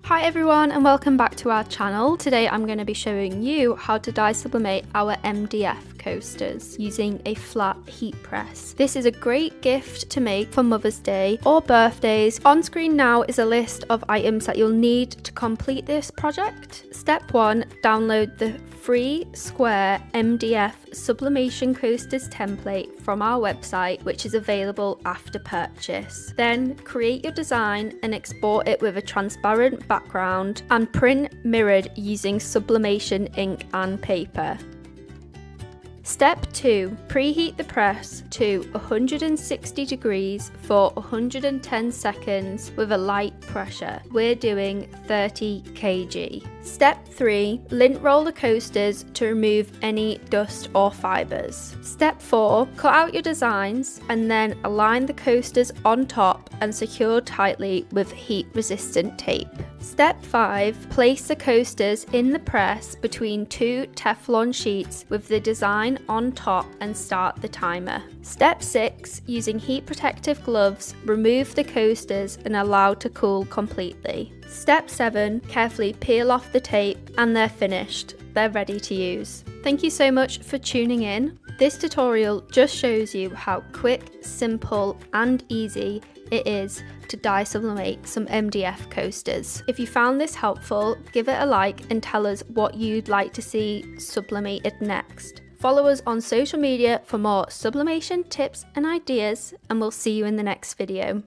Hi everyone and welcome back to our channel. Today I'm going to be showing you how to dye sublimate our MDF coasters using a flat heat press. This is a great gift to make for Mother's Day or birthdays. On screen now is a list of items that you'll need to complete this project. Step 1, download the free Square MDF Sublimation Coasters template from our website, which is available after purchase. Then create your design and export it with a transparent background and print mirrored using sublimation ink and paper. Step 2. Preheat the press to 160 degrees for 110 seconds with a light pressure. We're doing 30 kg. Step 3. Lint roll the coasters to remove any dust or fibres. Step 4. Cut out your designs and then align the coasters on top and secure tightly with heat resistant tape. Step 5. Place the coasters in the press between two Teflon sheets with the design on top and start the timer. Step 6. Using heat protective gloves, remove the coasters and allow to cool completely. Step 7. Carefully peel off the tape and they're finished. They're ready to use. Thank you so much for tuning in. This tutorial just shows you how quick, simple and easy it is to dye sublimate some MDF coasters. If you found this helpful, give it a like and tell us what you'd like to see sublimated next. Follow us on social media for more sublimation tips and ideas, and we'll see you in the next video.